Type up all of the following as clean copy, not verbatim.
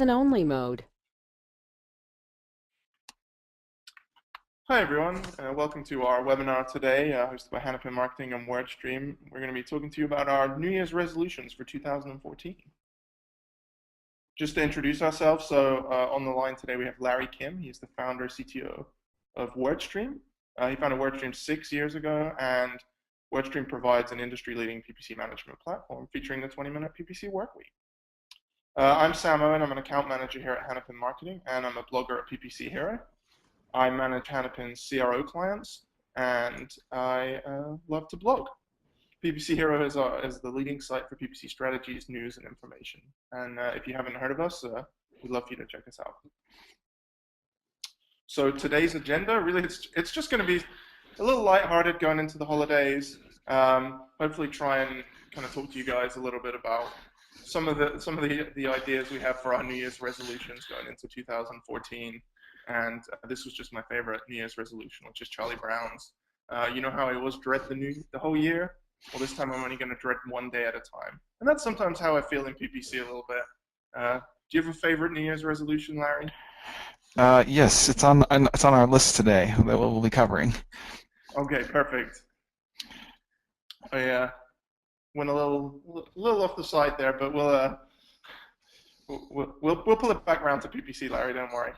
listen-only mode. Hi everyone, welcome to our webinar today, hosted by Hannafin Marketing and Wordstream. We're going to be talking to you about our New Year's resolutions for 2014. Just to introduce ourselves, so on the line today we have Larry Kim. He's the founder, CTO of Wordstream. He founded Wordstream 6 years ago, and Wordstream provides an industry-leading PPC management platform featuring the 20-minute PPC workweek. I'm Sam Owen. I'm an account manager here at Hannafin Marketing, and I'm a blogger at PPC Hero. I manage Hannafin CRO clients, and I love to blog. PPC Hero is the leading site for PPC strategies, news, and information. And if you haven't heard of us, we'd love for you to check us out. So today's agenda, really, it's just going to be a little lighthearted going into the holidays. Hopefully, try and kind of talk to you guys a little bit about some of the ideas we have for our New Year's resolutions going into 2014. And this was just my favorite New Year's resolution, which is Charlie Brown's. You know how I always dread the whole year? Well, this time I'm only going to dread one day at a time. And that's sometimes how I feel in PPC a little bit. Do you have a favorite New Year's resolution, Larry? Yes, it's on our list today that we'll be covering. Okay, perfect. I went a little off the side there, but we'll pull it back around to PPC, Larry. Don't worry.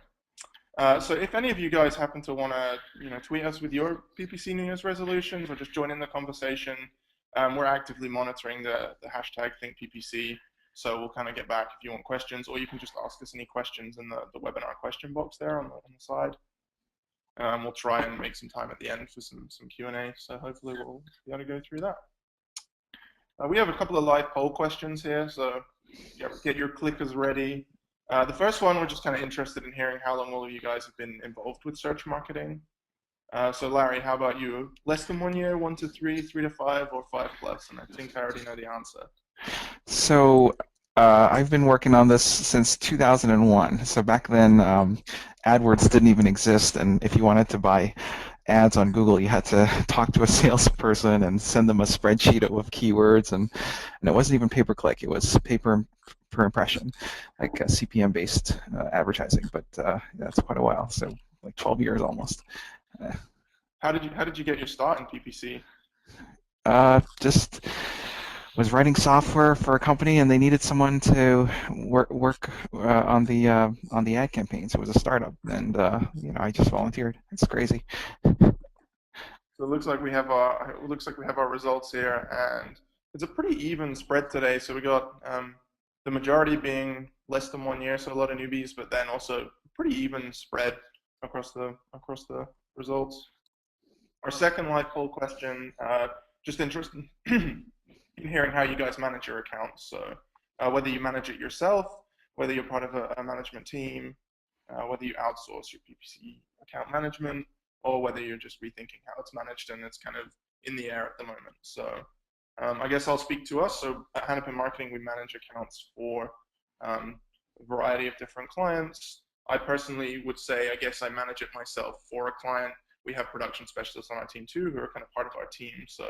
So if any of you guys happen to want to, tweet us with your PPC New Year's resolutions or just join in the conversation, we're actively monitoring the hashtag ThinkPPC. So we'll kind of get back if you want questions, or you can just ask us any questions in the webinar question box there on the side. We'll try and make some time at the end for some Q&A. So hopefully we'll be able to go through that. We have a couple of live poll questions here, so get your clickers ready. The first one, we're just kind of interested in hearing how long all of you guys have been involved with search marketing. So Larry, how about you? Less than 1 year, 1 to 3, 3 to 5, or 5 plus? And I think I already know the answer. So I've been working on this since 2001. So back then, AdWords didn't even exist, and if you wanted to buy ads on Google, you had to talk to a salesperson and send them a spreadsheet of keywords, and it wasn't even pay-per-click. It was per impression, like CPM-based advertising. But that's quite a while, so like 12 years almost. How did you get your start in PPC? Just was writing software for a company, and they needed someone to work on the ad campaigns. It was a startup, and I just volunteered. It's crazy. So it looks like we have our results here, and it's a pretty even spread today. So we got the majority being less than 1 year, so a lot of newbies, but then also pretty even spread across the results. Our second live poll question, just interested in hearing how you guys manage your accounts. So whether you manage it yourself, whether you're part of a management team, whether you outsource your PPC account management, or whether you're just rethinking how it's managed and it's kind of in the air at the moment. So I guess I'll speak to us. So at Hannafin Marketing, we manage accounts for a variety of different clients. I personally would say, I guess I manage it myself for a client. We have production specialists on our team too, who are kind of part of our team. So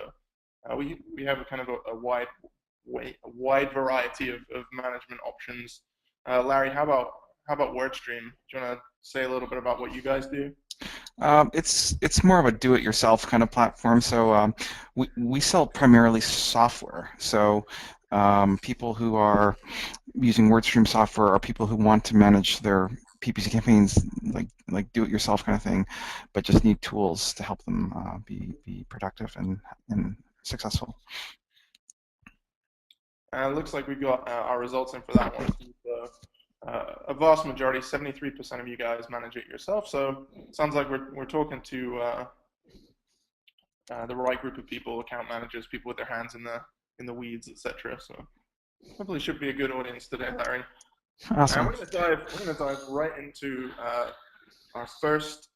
we have a kind of a wide variety of management options. Larry, how about Wordstream? Do you want to say a little bit about what you guys do? It's more of a do-it-yourself kind of platform. So we sell primarily software. So people who are using Wordstream software are people who want to manage their PPC campaigns like do-it-yourself kind of thing, but just need tools to help them be productive and successful. It looks like we've got our results in for that one. A vast majority, 73% of you guys manage it yourself. So it sounds like we're talking to the right group of people, account managers, people with their hands in the weeds, etc. So hopefully should be a good audience today, Larry. Awesome. We're gonna dive right into our first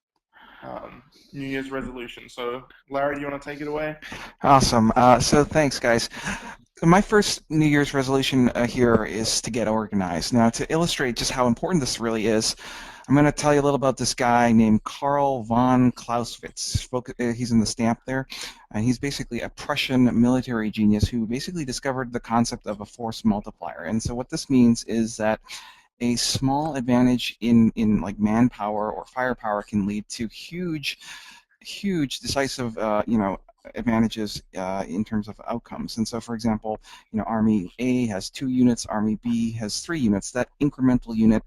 New Year's resolution. So Larry, do you want to take it away? Awesome. So thanks, guys. My first New Year's resolution here is to get organized. Now, to illustrate just how important this really is, I'm going to tell you a little about this guy named Karl von Clausewitz. He's in the stamp there, and he's basically a Prussian military genius who basically discovered the concept of a force multiplier. And so what this means is that a small advantage in like manpower or firepower can lead to huge decisive advantages in terms of outcomes. And so, for example, Army A has 2 units, Army B has 3 units. That incremental unit,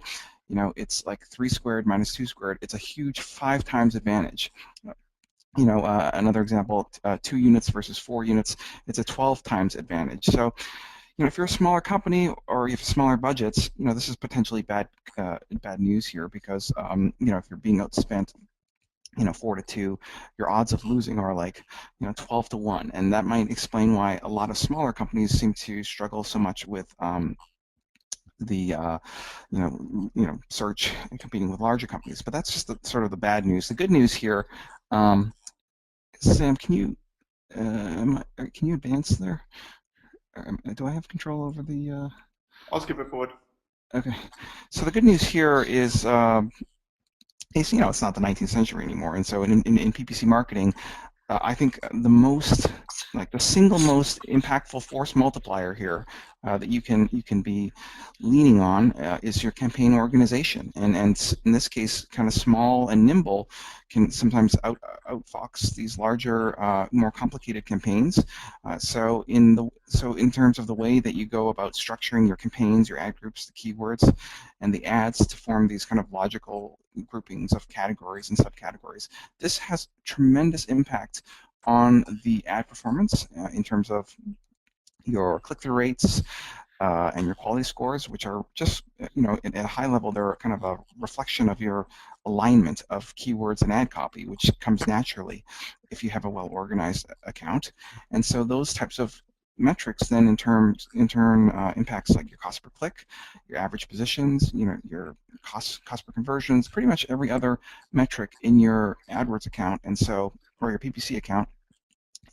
it's like 3 squared minus 2 squared. It's a huge 5 times advantage. Another example, 2 units versus 4 units, it's a 12 times advantage. So, if you're a smaller company or you have smaller budgets, this is potentially bad news here because, if you're being outspent, 4 to 2, your odds of losing are like, 12 to 1, and that might explain why a lot of smaller companies seem to struggle so much with the search and competing with larger companies. But that's just sort of the bad news. The good news here, Sam, can you advance there? Do I have control over the? I'll skip it forward. Okay, so the good news here is. It's not the 19th century anymore, and so in PPC marketing, I think the single most impactful force multiplier here that you can be leaning on is your campaign organization, and in this case, kind of small and nimble can sometimes outfox these larger, more complicated campaigns. So in terms of the way that you go about structuring your campaigns, your ad groups, the keywords, and the ads to form these kind of logical groupings of categories and subcategories, this has tremendous impact on the ad performance in terms of your click-through rates and your quality scores, which are just, at a high level, they're kind of a reflection of your alignment of keywords and ad copy, which comes naturally if you have a well-organized account. And so those types of metrics then in turn impacts like your cost per click, your average positions, your cost per conversions, pretty much every other metric in your AdWords account, and so, or your PPC account.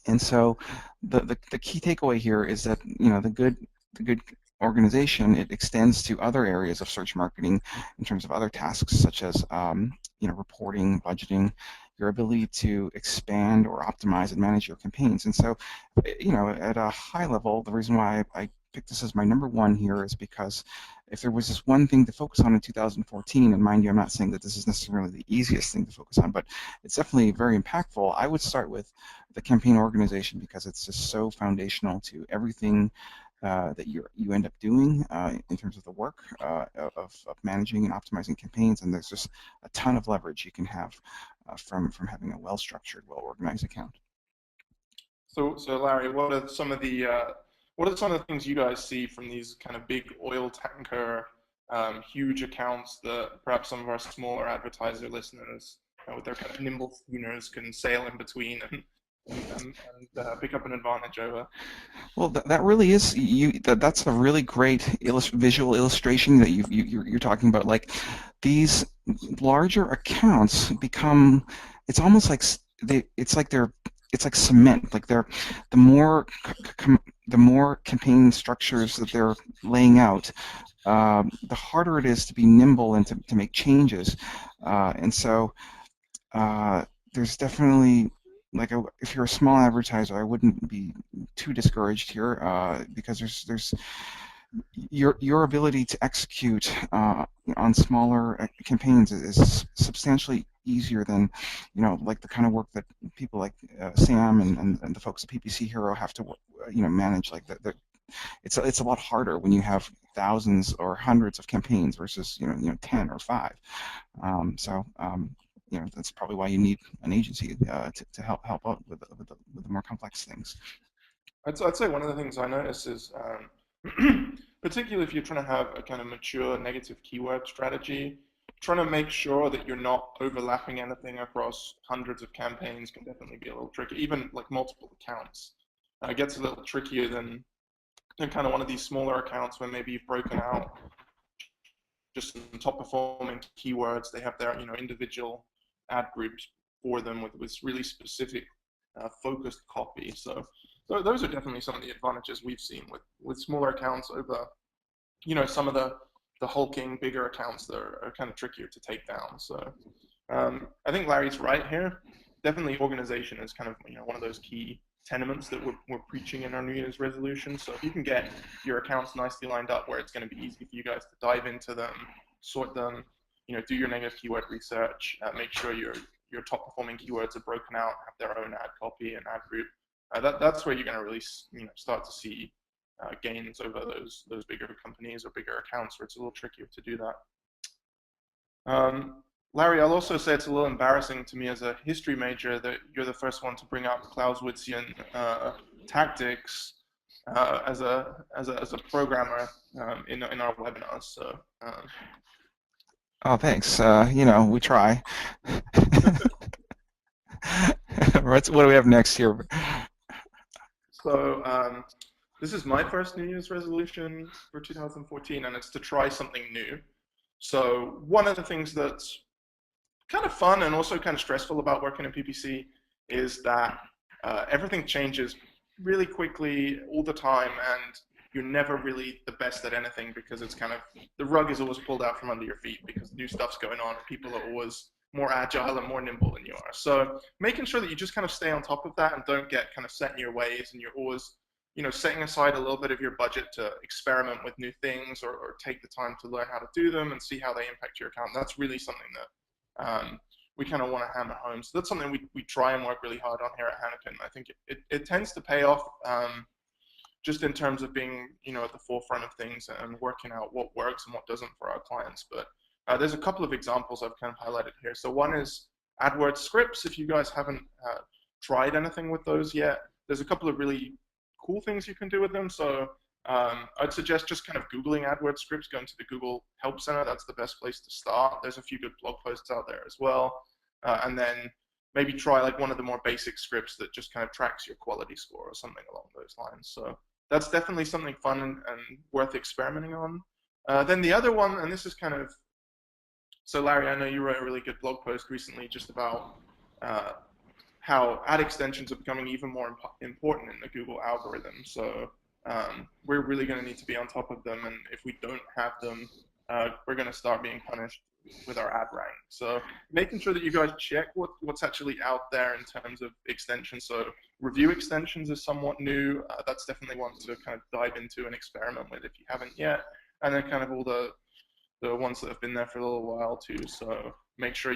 And so the key takeaway here is that the good organization, it extends to other areas of search marketing in terms of other tasks such as reporting, budgeting, your ability to expand or optimize and manage your campaigns. And so, at a high level, the reason why I picked this as my number one here is because if there was just one thing to focus on in 2014, and mind you, I'm not saying that this is necessarily the easiest thing to focus on, but it's definitely very impactful, I would start with the campaign organization because it's just so foundational to everything that you end up doing in terms of the work of managing and optimizing campaigns, and there's just a ton of leverage you can have from having a well-structured, well-organized account. So Larry, what are some of the things you guys see from these kind of big oil tanker, huge accounts that perhaps some of our smaller advertiser listeners, with their kind of nimble schooners, can sail in between and pick up an advantage over? Well, that really is that's a really great visual illustration that you're talking about. Like these larger accounts become, it's almost like it's like cement. Like the more the more campaign structures that they're laying out, the harder it is to be nimble and to make changes. And so there's definitely, like, if you're a small advertiser, I wouldn't be too discouraged here because there's your ability to execute on smaller campaigns is substantially easier than, like the kind of work that people like Sam and the folks at PPC Hero have to manage. Like it's a lot harder when you have thousands or hundreds of campaigns versus 10 or 5. That's probably why you need an agency to help out with the more complex things. I'd say one of the things I notice is, particularly if you're trying to have a kind of mature negative keyword strategy, trying to make sure that you're not overlapping anything across hundreds of campaigns can definitely be a little tricky. Even like multiple accounts, it gets a little trickier than kind of one of these smaller accounts where maybe you've broken out just some top performing keywords. They have their individual ad groups for them with really specific focused copy. So those are definitely some of the advantages we've seen with smaller accounts over some of the hulking bigger accounts that are kind of trickier to take down. So I think Larry's right here. Definitely organization is kind of one of those key tenements that we're preaching in our New Year's resolution. So if you can get your accounts nicely lined up where it's going to be easy for you guys to dive into them, sort them, do your negative keyword research, make sure your top performing keywords are broken out, have their own ad copy and ad group. That's where you're going to really start to see gains over those bigger companies or bigger accounts where it's a little trickier to do that. Larry, I'll also say it's a little embarrassing to me as a history major that you're the first one to bring up Clausewitzian tactics as a programmer in our webinars. So. Oh, thanks. We try. What do we have next here? So this is my first New Year's resolution for 2014, and it's to try something new. So one of the things that's kind of fun and also kind of stressful about working in PPC is that everything changes really quickly all the time, and you're never really the best at anything because it's kind of, the rug is always pulled out from under your feet because new stuff's going on and people are always more agile and more nimble than you are. So making sure that you just kind of stay on top of that and don't get kind of set in your ways, and you're always setting aside a little bit of your budget to experiment with new things or take the time to learn how to do them and see how they impact your account. That's really something that we kind of want to hammer home. So that's something we try and work really hard on here at Hannafin. I think it tends to pay off just in terms of being at the forefront of things and working out what works and what doesn't for our clients. But there's a couple of examples I've kind of highlighted here. So one is AdWords scripts. If you guys haven't tried anything with those yet, there's a couple of really cool things you can do with them. So I'd suggest just kind of Googling AdWords scripts, going to the Google Help Center. That's the best place to start. There's a few good blog posts out there as well. And then maybe try like one of the more basic scripts that just kind of tracks your quality score or something along those lines. So that's definitely something fun and worth experimenting on. Then the other one, and this is kind of, so Larry, I know you wrote a really good blog post recently just about how ad extensions are becoming even more important in the Google algorithm. So we're really going to need to be on top of them, and if we don't have them, we're going to start being punished with our ad rank. So making sure that you guys check what's actually out there in terms of extensions. So review extensions is somewhat new. That's definitely one to kind of dive into and experiment with if you haven't yet. And then kind of all the ones that have been there for a little while too. So make sure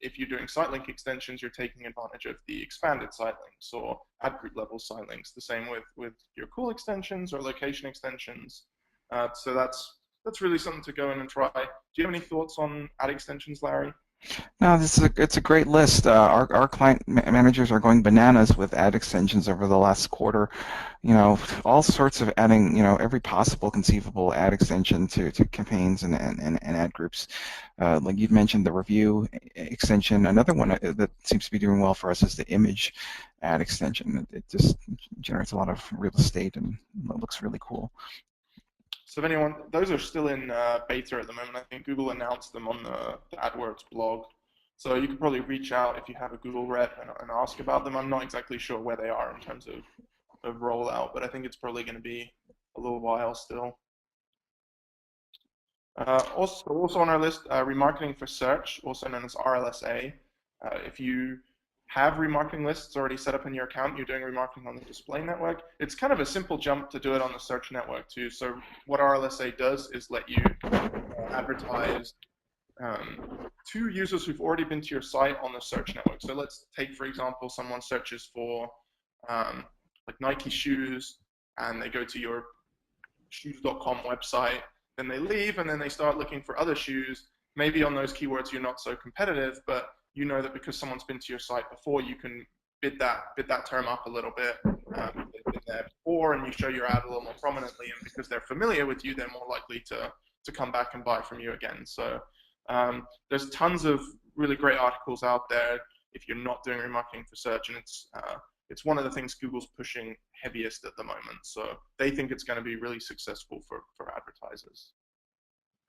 if you're doing site link extensions, you're taking advantage of the expanded site links or ad group level site links. The same with your cool extensions or location extensions. So that's really something to go in and try. Do you have any thoughts on ad extensions, Larry? No, it's a great list. Our client managers are going bananas with ad extensions over the last quarter. All sorts of adding, every possible conceivable ad extension to campaigns and ad groups. Like you'd mentioned, the review extension. Another one that seems to be doing well for us is the image ad extension. It just generates a lot of real estate and it looks really cool. So if anyone, those are still in beta at the moment. I think Google announced them on the AdWords blog. So you could probably reach out if you have a Google rep and ask about them. I'm not exactly sure where they are in terms of rollout, but I think it's probably going to be a little while still. Also on our list, remarketing for search, also known as RLSA. If you have remarketing lists already set up in your account, you're doing remarketing on the display network, it's kind of a simple jump to do it on the search network too. So what RLSA does is let you advertise to users who've already been to your site on the search network. So let's take, for example, someone searches for like Nike shoes, and they go to your shoes.com website, then they leave, and then they start looking for other shoes. Maybe on those keywords you're not so competitive, but you know that because someone's been to your site before, you can bid that term up a little bit. They've been there before, and you show your ad a little more prominently, and because they're familiar with you, they're more likely to come back and buy from you again. So there's tons of really great articles out there if you're not doing remarketing for search, and it's one of the things Google's pushing heaviest at the moment. So they think it's going to be really successful for advertisers.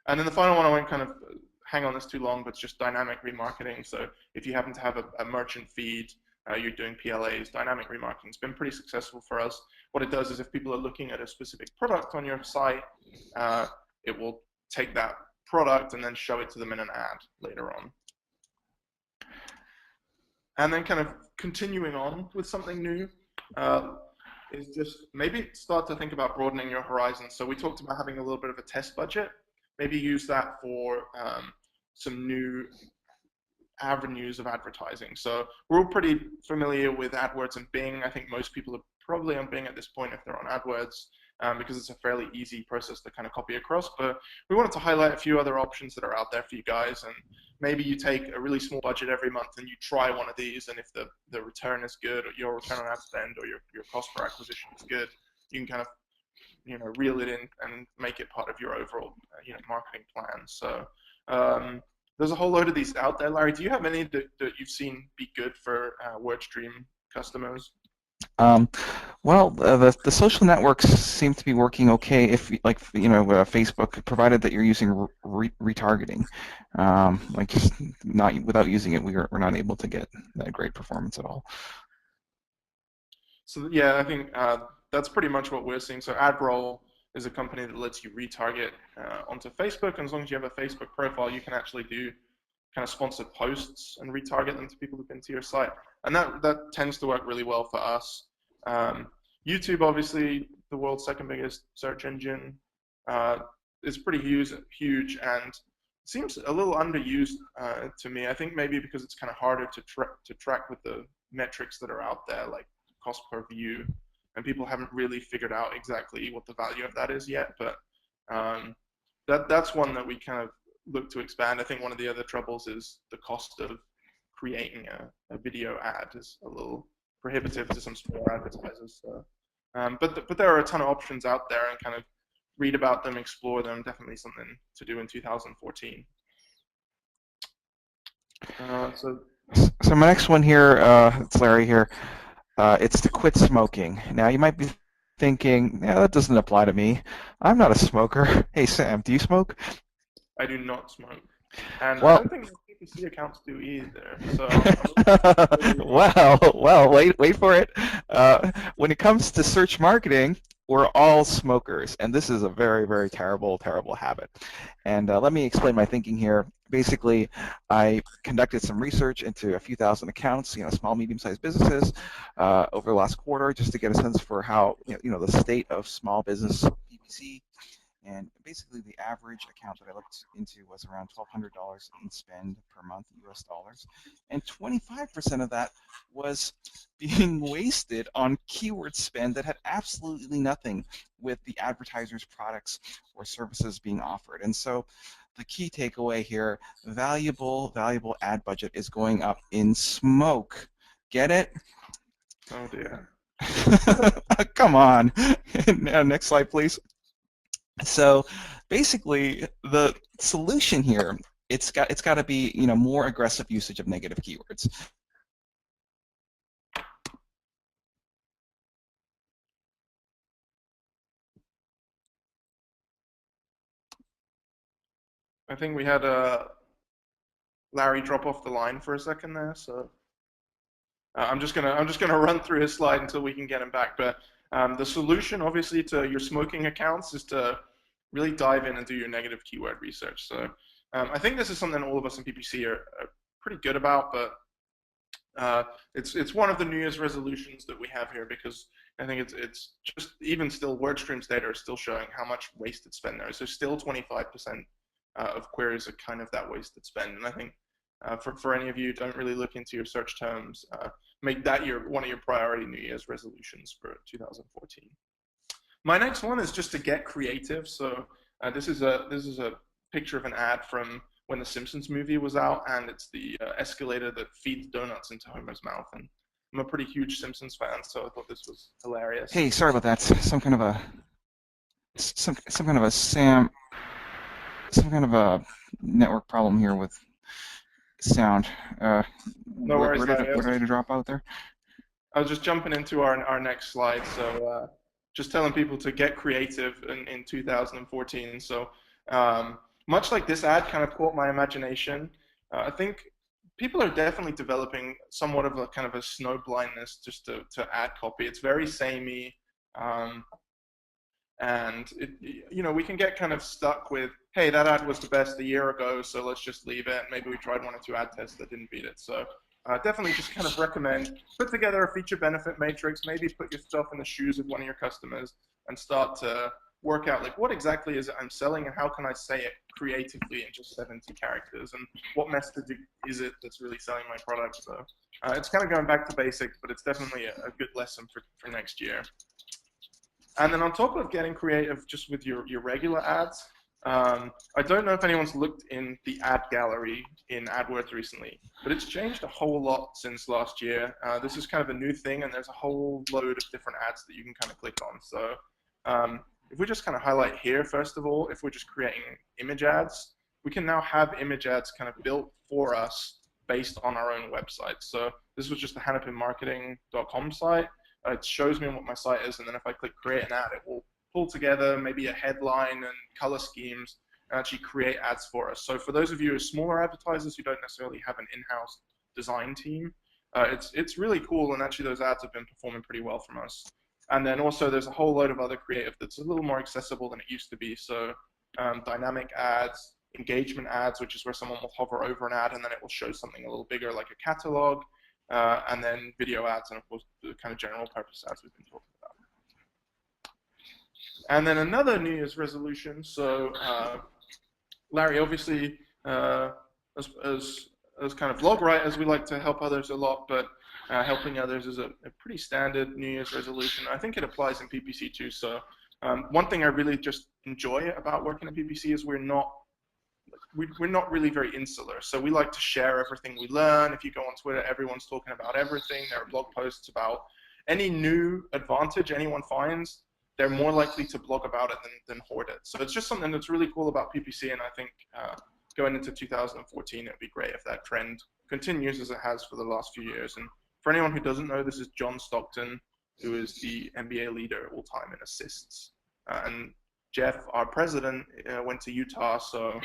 And then the final one, I won't kind of hang on this too long, but it's just dynamic remarketing. So if you happen to have a merchant feed, you're doing PLAs, dynamic remarketing has been pretty successful for us. What it does is if people are looking at a specific product on your site, it will take that product and then show it to them in an ad later on. And then kind of continuing on with something new, uh, is just maybe start to think about broadening your horizons. So we talked about having a little bit of a test budget. Maybe use that for some new avenues of advertising. So we're all pretty familiar with AdWords and Bing. I think most people are probably on Bing at this point if they're on AdWords, because it's a fairly easy process to kind of copy across. But we wanted to highlight a few other options that are out there for you guys. And maybe you take a really small budget every month and you try one of these. And if the return is good, or your return on ad spend, or your cost per acquisition is good, you can kind of reel it in and make it part of your overall marketing plan. So there's a whole load of these out there. Larry, do you have any that you've seen be good for Wordstream customers? Um, well, the social networks seem to be working okay if, like, Facebook, provided that you're using retargeting. Like, just not without using it, we're not able to get that great performance at all. So yeah, I think that's pretty much what we're seeing. So AdRoll is a company that lets you retarget onto Facebook, and as long as you have a Facebook profile, you can actually do kind of sponsored posts and retarget them to people who've been to your site, and that tends to work really well for us. Um, YouTube, obviously, the world's second biggest search engine, uh, is pretty huge and seems a little underused to me. I think maybe because it's kind of harder to track with the metrics that are out there, like cost per view, and people haven't really figured out exactly what the value of that is yet. But um, that's one that we kind of look to expand. I think one of the other troubles is the cost of creating a video ad is a little prohibitive to some smaller advertisers. So, but there are a ton of options out there, and kind of read about them, explore them. Definitely something to do in 2014. So So my next one here, it's Larry here. It's to quit smoking. Now you might be thinking, yeah, that doesn't apply to me. I'm not a smoker. Hey Sam, do you smoke? I do not smoke, and I Well, don't think my PPC accounts do either. So I'm really, well, wait for it. When it comes to search marketing, we're all smokers, and this is a very, very terrible, terrible habit. And let me explain my thinking here. Basically, I conducted some research into a few thousand accounts, small, medium-sized businesses, over the last quarter, just to get a sense for how, the state of small business PPC. And basically, the average account that I looked into was around $1,200 in spend per month, US dollars. And 25% of that was being wasted on keyword spend that had absolutely nothing with the advertiser's products or services being offered. And so the key takeaway here, valuable ad budget is going up in smoke. Get it? oh dear. Come on. Next slide, please. So basically, the solution here, it's got to be more aggressive usage of negative keywords. I think we had Larry drop off the line for a second there, so I'm just gonna run through his slide until we can get him back. But the solution, obviously, to your smoking accounts is to really dive in and do your negative keyword research. So I think this is something all of us in PPC are pretty good about, but it's one of the New Year's resolutions that we have here, because I think it's just, even still, Wordstream's data is still showing how much wasted spend there is. So still 25% of queries are kind of that wasted spend, and I think for any of you who don't really look into your search terms, make that one of your priority New Year's resolutions for 2014. My next one is just to get creative. So this is a picture of an ad from when the Simpsons movie was out, and it's the escalator that feeds donuts into Homer's mouth. And I'm a pretty huge Simpsons fan, so I thought this was hilarious. Hey, sorry about that. Some kind of a network problem here with sound. No worries, Larry. Where did I drop out there? I was just jumping into our next slide. So just telling people to get creative in 2014. So much like this ad kind of caught my imagination, I think people are definitely developing somewhat of a kind of a snow blindness just to ad copy. It's very samey. And we can get kind of stuck with, hey, that ad was the best a year ago, so let's just leave it. Maybe we tried one or two ad tests that didn't beat it. So definitely just kind of recommend put together a feature benefit matrix, maybe put yourself in the shoes of one of your customers and start to work out like what exactly is it I'm selling and how can I say it creatively in just 70 characters and what message is it that's really selling my product. So it's kind of going back to basics, but it's definitely a good lesson for next year. And then on top of getting creative just with your regular ads, I don't know if anyone's looked in the ad gallery in AdWords recently, but it's changed a whole lot since last year. This is kind of a new thing, and there's a whole load of different ads that you can kind of click on. So if we just kind of highlight here, first of all, if we're just creating image ads, we can now have image ads kind of built for us based on our own website. So this was just the hennepinmarketing.com site. It shows me what my site is, and then if I click create an ad, it will pull together maybe a headline and color schemes and actually create ads for us. So for those of you who are smaller advertisers who don't necessarily have an in-house design team, it's really cool, and actually those ads have been performing pretty well from us. And then also there's a whole load of other creative that's a little more accessible than it used to be. So dynamic ads, engagement ads, which is where someone will hover over an ad and then it will show something a little bigger like a catalog, and then video ads, and of course the kind of general purpose ads we've been talking about. And then another New Year's resolution. So Larry, obviously, as kind of vlog writers, we like to help others a lot, but helping others is a pretty standard New Year's resolution. I think it applies in PPC too. So one thing I really just enjoy about working in PPC is we're not really very insular. So we like to share everything we learn. If you go on Twitter, everyone's talking about everything. There are blog posts about any new advantage anyone finds. They're more likely to blog about it than hoard it. So it's just something that's really cool about PPC, and I think going into 2014, it would be great if that trend continues as it has for the last few years. And for anyone who doesn't know, this is John Stockton, who is the NBA leader all time in assists. And Jeff, our president, went to Utah, so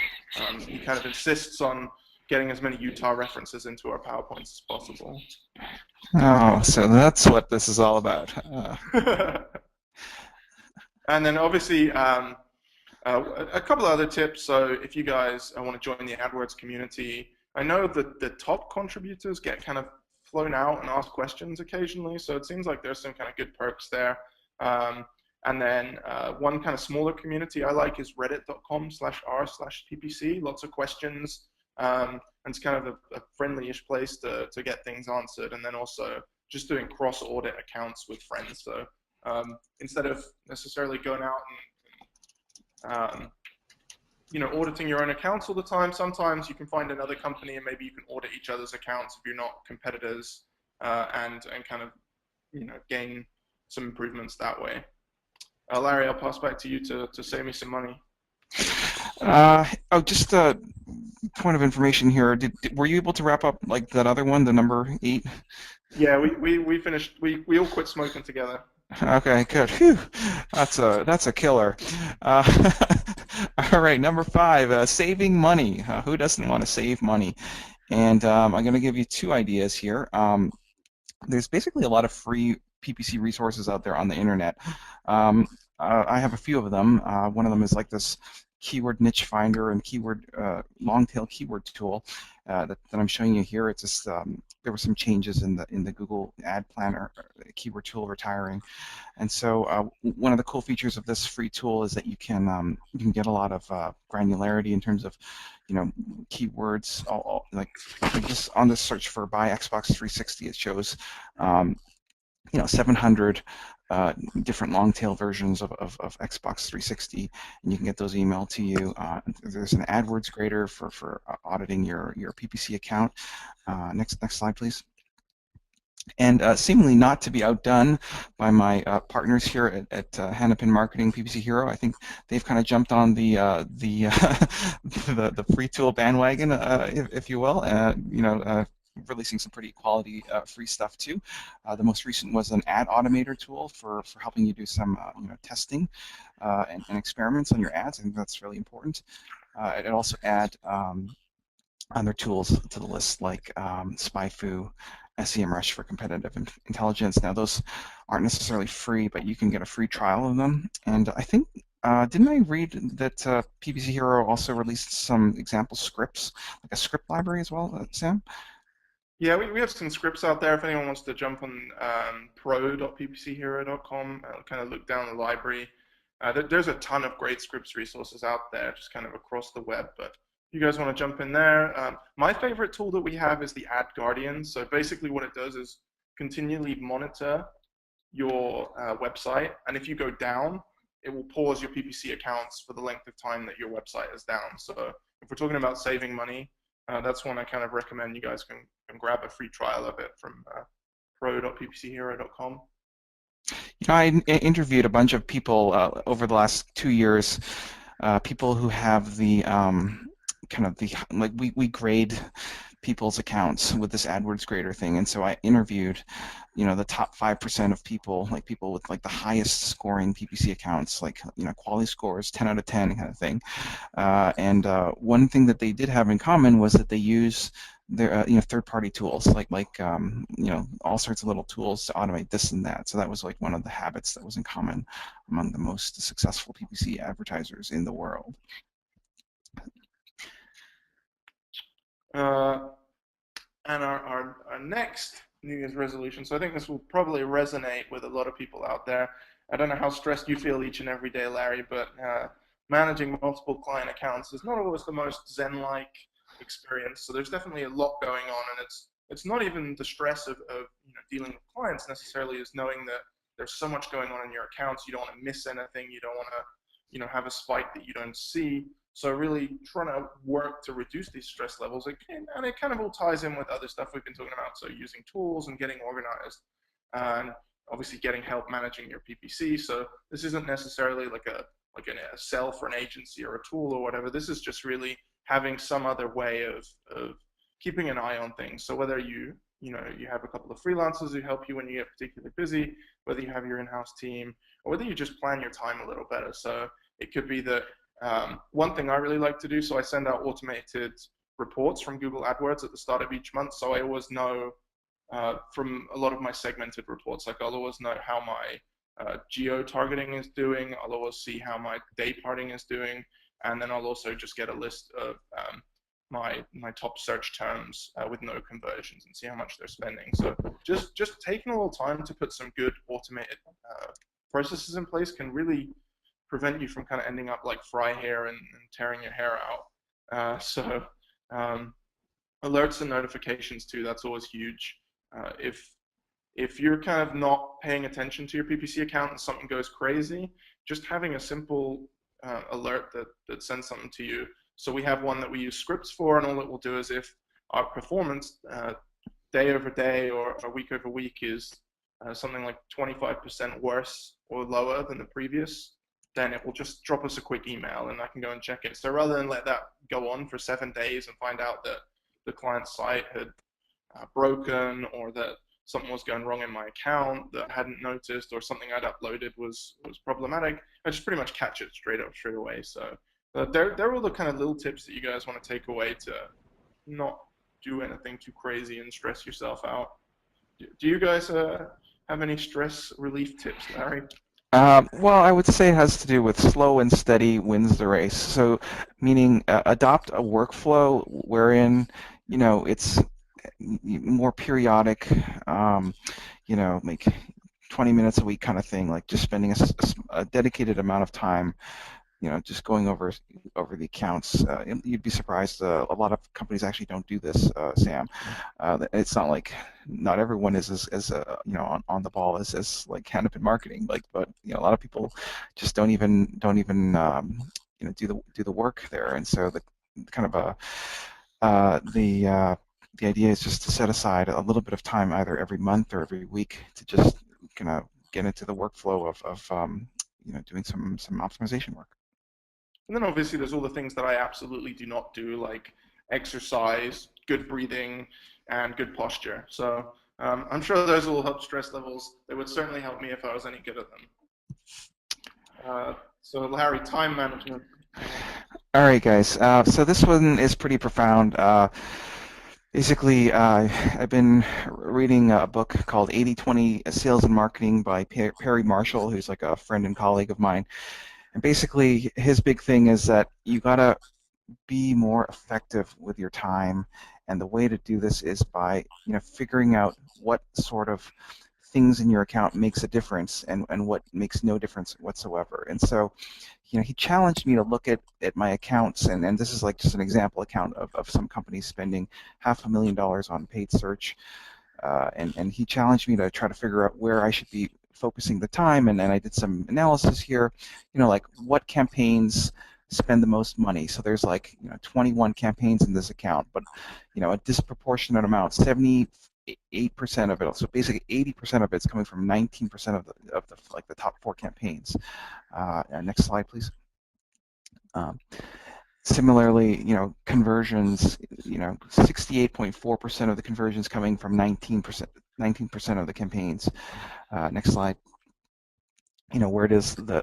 he kind of insists on getting as many Utah references into our PowerPoints as possible. Oh, so that's what this is all about. And then obviously, a couple of other tips. So if you guys want to join the AdWords community, I know that the top contributors get kind of flown out and ask questions occasionally, so it seems like there's some kind of good perks there. And then one kind of smaller community I like is reddit.com/r/ppc. Lots of questions. And it's kind of a friendly-ish place to get things answered. And then also just doing cross-audit accounts with friends. So instead of necessarily going out and auditing your own accounts all the time, sometimes you can find another company and maybe you can audit each other's accounts if you're not competitors, and kind of gain some improvements that way. Larry, I'll pass back to you to save me some money. Just a point of information here. Were you able to wrap up like that other one, the number 8? Yeah, we finished. We all quit smoking together. Okay, good. Whew. That's a killer. All right, number 5, saving money. Who doesn't want to save money? And I'm going to give you 2 ideas here. There's basically a lot of free PPC resources out there on the internet. I have a few of them. One of them is like this keyword niche finder and keyword long tail keyword tool that I'm showing you here. It's just there were some changes in the Google Ad Planner keyword tool retiring, and so one of the cool features of this free tool is that you can get a lot of granularity in terms of keywords. Like just on this search for buy Xbox 360, it shows 700 different long tail versions of Xbox 360, and you can get those emailed to you. There's an AdWords grader for auditing your PPC account. Next slide, please. And seemingly not to be outdone by my partners here at Hennepin Marketing PPC Hero, I think they've kind of jumped on the the free tool bandwagon, if you will. Releasing some pretty quality free stuff too. The most recent was an ad automator tool for helping you do some testing and experiments on your ads. I think that's really important. It also add other tools to the list like SpyFu, SEMrush for competitive intelligence. Now those aren't necessarily free, but you can get a free trial of them. And I think didn't I read that PPC Hero also released some example scripts, like a script library as well, Sam? Yeah, we have some scripts out there if anyone wants to jump on pro.ppchero.com and kind of look down the library. There's a ton of great scripts resources out there, just kind of across the web. But if you guys want to jump in there, my favorite tool that we have is the Ad Guardian. So basically, what it does is continually monitor your website, and if you go down, it will pause your PPC accounts for the length of time that your website is down. So if we're talking about saving money, that's one I kind of recommend you guys can grab a free trial of it from pro.ppchero.com. You know, interviewed a bunch of people over the last 2 years, people who have the kind of the like we grade people's accounts with this AdWords grader thing, and so I interviewed, the top 5% of people, like people with like the highest scoring PPC accounts, like quality scores 10 out of 10 kind of thing. And one thing that they did have in common was that they use their third-party tools, all sorts of little tools to automate this and that. So that was like one of the habits that was in common among the most successful PPC advertisers in the world. And our next New Year's resolution, so I think this will probably resonate with a lot of people out there. I don't know how stressed you feel each and every day, Larry, but managing multiple client accounts is not always the most zen-like experience. So there's definitely a lot going on, and it's not even the stress of dealing with clients necessarily, is knowing that there's so much going on in your accounts. You don't want to miss anything. You don't want to have a spike that you don't see. So really trying to work to reduce these stress levels, and it kind of all ties in with other stuff we've been talking about. So using tools and getting organized, and obviously getting help managing your PPC. So this isn't necessarily like a sell for an agency or a tool or whatever. This is just really having some other way of keeping an eye on things. So whether you have a couple of freelancers who help you when you get particularly busy, whether you have your in-house team, or whether you just plan your time a little better. So it could be that one thing I really like to do, so I send out automated reports from Google AdWords at the start of each month, so I always know from a lot of my segmented reports, like I'll always know how my geo-targeting is doing, I'll always see how my day parting is doing, and then I'll also just get a list of my top search terms with no conversions and see how much they're spending. So just taking a little time to put some good automated processes in place can really prevent you from kind of ending up like Fry hair and tearing your hair out. So alerts and notifications too, that's always huge. If you're kind of not paying attention to your PPC account and something goes crazy, just having a simple alert that sends something to you. So we have one that we use scripts for, and all it will do is if our performance day over day or week over week is something like 25% worse or lower than the previous, then it will just drop us a quick email and I can go and check it. So rather than let that go on for 7 days and find out that the client's site had broken, or that something was going wrong in my account that I hadn't noticed, or something I'd uploaded was problematic, I just pretty much catch it straight away. So they're all the kind of little tips that you guys want to take away to not do anything too crazy and stress yourself out. Do you guys have any stress relief tips, Larry? Well, I would say it has to do with slow and steady wins the race. So, meaning adopt a workflow wherein, it's more periodic, like 20 minutes a week kind of thing, like just spending a dedicated amount of time, just going over the accounts. You'd be surprised. A lot of companies actually don't do this, Sam. It's not like not everyone is as on the ball as like Hennepin marketing. But a lot of people just don't even do the work there. And so the kind of the idea is just to set aside a little bit of time, either every month or every week, to just kind of get into the workflow of doing some optimization work. And then obviously there's all the things that I absolutely do not do, like exercise, good breathing, and good posture. So I'm sure those will help stress levels. They would certainly help me if I was any good at them. So Larry, time management. All right, guys. So this one is pretty profound. Basically, I've been reading a book called 80/20 Sales and Marketing by Perry Marshall, who's like a friend and colleague of mine. And basically, his big thing is that you gotta be more effective with your time. And the way to do this is by figuring out what sort of things in your account makes a difference and what makes no difference whatsoever. And so he challenged me to look at my accounts, and this is like just an example account of some companies spending $500,000 on paid search. And he challenged me to try to figure out where I should be focusing the time, and then I did some analysis here, like what campaigns spend the most money. So there's like 21 campaigns in this account, but a disproportionate amount, 78% of it. So basically 80% of it's coming from 19% of the like the top 4 campaigns. Next slide, please. Um, Similarly, conversions, 68.4% of the conversions coming from 19% of the campaigns. Next slide. Where does the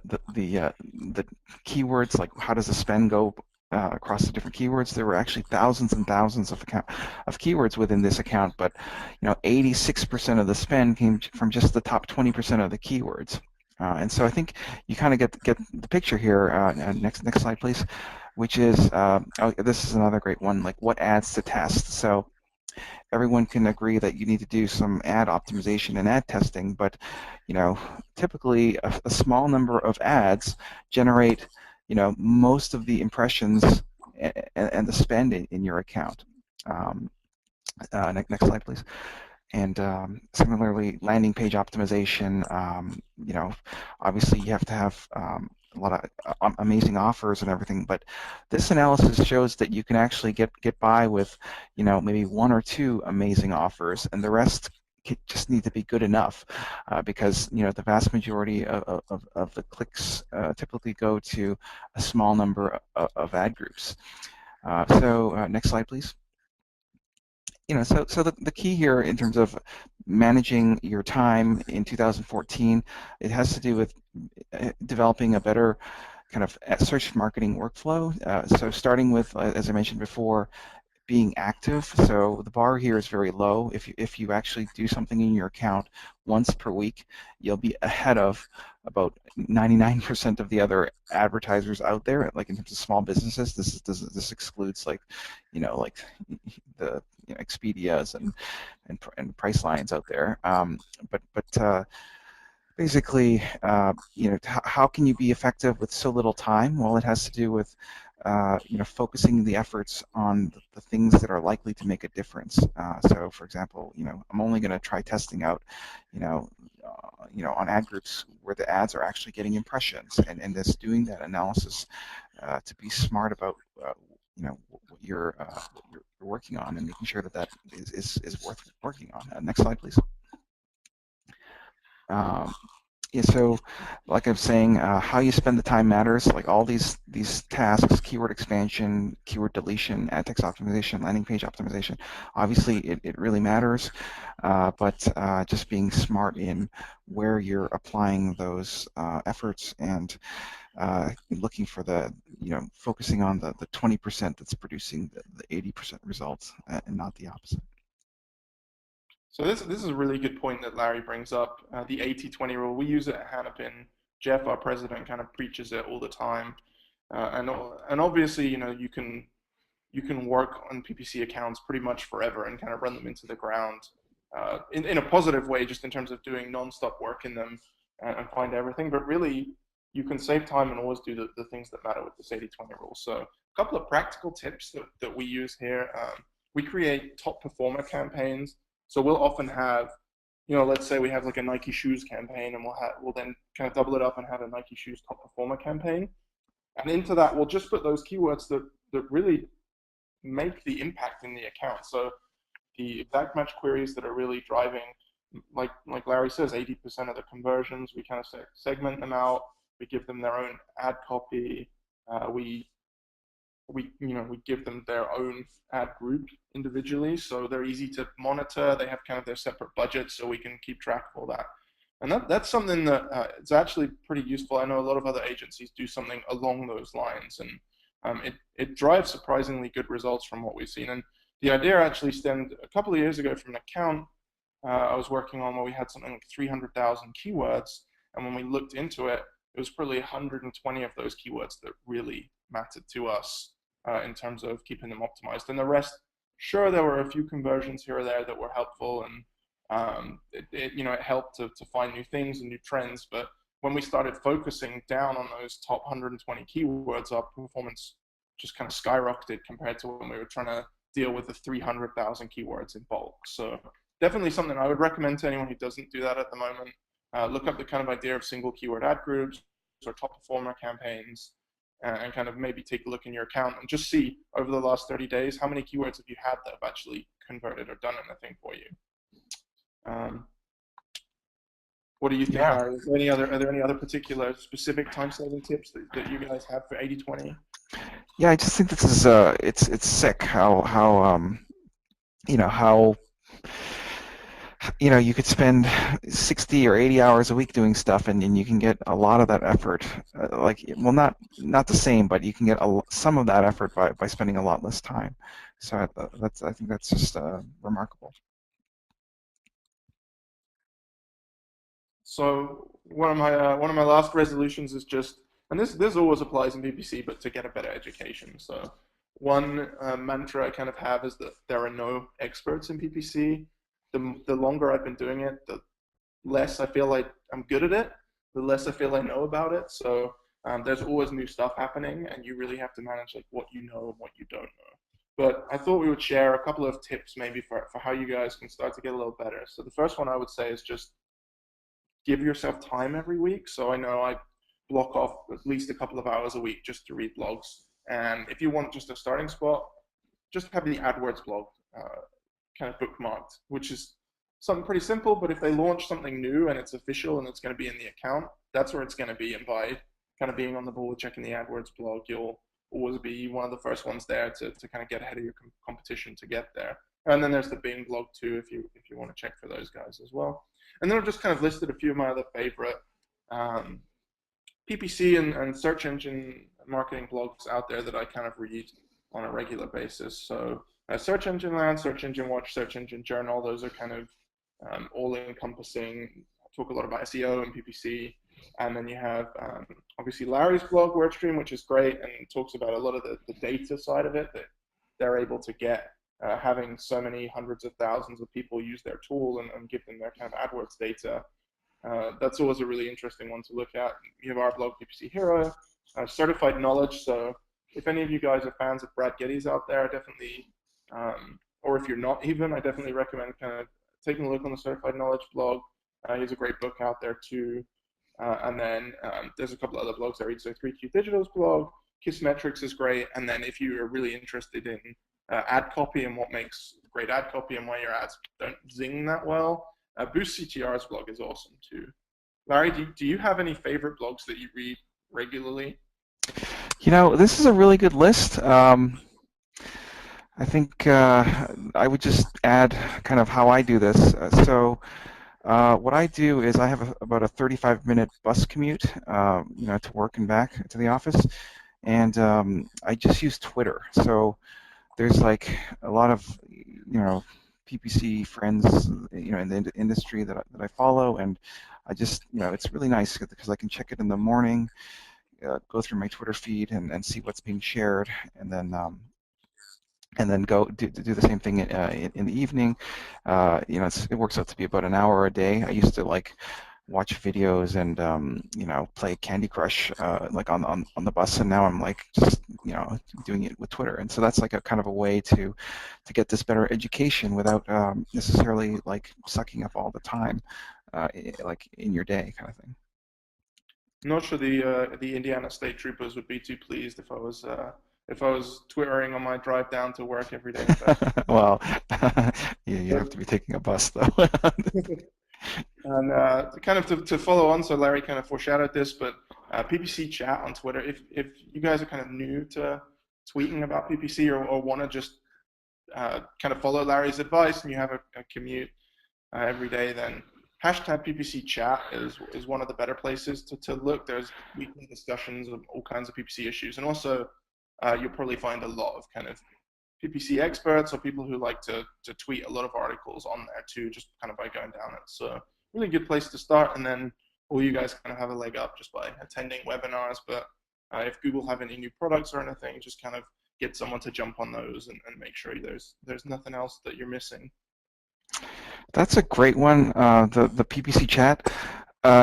keywords, like how does the spend go across the different keywords? There were actually thousands and thousands of keywords within this account, but 86% of the spend came from just the top 20% of the keywords. And so I think you kind of get the picture here. Next slide, please. Which is, this is another great one, like what ads to test. So everyone can agree that you need to do some ad optimization and ad testing, but typically a small number of ads generate most of the impressions and the spend in your account. Next slide, please. And similarly, landing page optimization, obviously you have to have a lot of amazing offers and everything, but this analysis shows that you can actually get by with, maybe 1 or 2 amazing offers, and the rest just need to be good enough, because the vast majority of the clicks typically go to a small number of ad groups. So next slide, please. So the key here in terms of managing your time in 2014, it has to do with developing a better kind of search marketing workflow. So starting with, as I mentioned before, being active. So the bar here is very low. If you actually do something in your account once per week, you'll be ahead of about 99% of the other advertisers out there. Like in terms of small businesses, this excludes like the Expedias and Pricelines out there. But basically, how can you be effective with so little time? Well, it has to do with focusing the efforts on the things that are likely to make a difference. So, for example, I'm only going to try testing out, on ad groups where the ads are actually getting impressions, and just doing that analysis to be smart about, what you're working on, and making sure that is worth working on. Next slide, please. Yeah, so like I'm saying, how you spend the time matters. Like all these tasks, keyword expansion, keyword deletion, ad text optimization, landing page optimization, obviously it really matters, but just being smart in where you're applying those efforts, and looking for focusing on the 20% that's producing the 80% results, and not the opposite. So this is a really good point that Larry brings up, the 80-20 rule. We use it at Hannafin. Jeff, our president, kind of preaches it all the time. And obviously, you can work on PPC accounts pretty much forever and kind of run them into the ground in a positive way, just in terms of doing non-stop work in them and find everything. But really, you can save time and always do the things that matter with this 80-20 rule. So a couple of practical tips that we use here. We create top performer campaigns. So we'll often have, let's say we have like a Nike shoes campaign, and we'll then kind of double it up and have a Nike shoes top performer campaign. And into that, we'll just put those keywords that really make the impact in the account. So the exact match queries that are really driving, like Larry says, 80% of the conversions. We kind of segment them out. We give them their own ad copy. We give them their own ad group individually, so they're easy to monitor. They have kind of their separate budgets, so we can keep track of all that. And that's something that it's actually pretty useful. I know a lot of other agencies do something along those lines, and it drives surprisingly good results from what we've seen. And the idea actually stemmed a couple of years ago from an account I was working on where we had something like 300,000 keywords, and when we looked into it, it was probably 120 of those keywords that really mattered to us. in terms of keeping them optimized. And the rest, sure, there were a few conversions here or there that were helpful, and it helped to find new things and new trends. But when we started focusing down on those top 120 keywords, our performance just kind of skyrocketed compared to when we were trying to deal with the 300,000 keywords in bulk. So definitely something I would recommend to anyone who doesn't do that at the moment. Look up the kind of idea of single keyword ad groups or top performer campaigns, and kind of maybe take a look in your account and just see over the last 30 days how many keywords have you had that have actually converted or done anything for you. What do you think, Yeah. Larry? Are there any other particular specific time saving tips that you guys have for 80/20? Yeah, I just think this is it's sick how how you could spend 60 or 80 hours a week doing stuff, and you can get a lot of that effort, well, not the same, but you can get some of that effort by spending a lot less time. So I think that's just remarkable. So one of my last resolutions is just, and this always applies in PPC, but to get a better education. So one mantra I kind of have is that there are no experts in PPC. The longer I've been doing it, the less I feel like I'm good at it, the less I feel I know about it. So there's always new stuff happening, and you really have to manage like what you know and what you don't know. But I thought we would share a couple of tips maybe for how you guys can start to get a little better. So the first one I would say is just give yourself time every week. So I know I block off at least a couple of hours a week just to read blogs. And if you want just a starting spot, just have the AdWords blog kind of bookmarked, which is something pretty simple. But if they launch something new and it's official and it's going to be in the account, that's where it's going to be. And by kind of being on the ball, checking the AdWords blog, you'll always be one of the first ones there to kind of get ahead of your competition to get there. And then there's the Bing blog too, if you want to check for those guys as well. And then I've just kind of listed a few of my other favorite PPC and search engine marketing blogs out there that I kind of read on a regular basis. So Search Engine Land, Search Engine Watch, Search Engine Journal, those are kind of all-encompassing. I talk a lot about SEO and PPC. And then you have obviously Larry's blog, Wordstream, which is great and talks about a lot of the data side of it that they're able to get. Having so many hundreds of thousands of people use their tool and give them their kind of AdWords data, that's always a really interesting one to look at. You have our blog, PPC Hero, Certified Knowledge. So if any of you guys are fans of Brad Geddes out there, definitely, or if you're not even, I definitely recommend kind of taking a look on the Certified Knowledge blog. He has a great book out there too. And then there's a couple of other blogs I read. So 3Q Digital's blog, Kissmetrics is great. And then if you are really interested in ad copy and what makes great ad copy and why your ads don't zing that well, Boost CTR's blog is awesome too. Larry, do you have any favorite blogs that you read regularly? This is a really good list. I think I would just add kind of how I do this. What I do is I have about a 35-minute bus commute, to work and back to the office, and I just use Twitter. So there's like a lot of PPC friends in the industry that I follow, and I just it's really nice because I can check it in the morning, go through my Twitter feed and see what's being shared, and then go do the same thing in the evening. It works out to be about an hour a day. I used to watch videos and play Candy Crush like on the bus, and now I'm just doing it with Twitter. And so that's like a kind of a way to get this better education without necessarily sucking up all the time in your day kind of thing. I'm not sure the Indiana State Troopers would be too pleased if I was twittering on my drive down to work every day. Well, you have to be taking a bus though. And kind of to follow on, so Larry kind of foreshadowed this, but PPC chat on Twitter, if you guys are kind of new to tweeting about PPC or want to just kind of follow Larry's advice and you have a commute every day, then hashtag PPC chat is one of the better places to look. There's weekly discussions of all kinds of PPC issues, and also you'll probably find a lot of kind of PPC experts or people who like to tweet a lot of articles on there too, just kind of by going down it. So really good place to start, and then all you guys kind of have a leg up just by attending webinars. But if Google have any new products or anything, just kind of get someone to jump on those and make sure there's nothing else that you're missing. That's a great one. The PPC chat.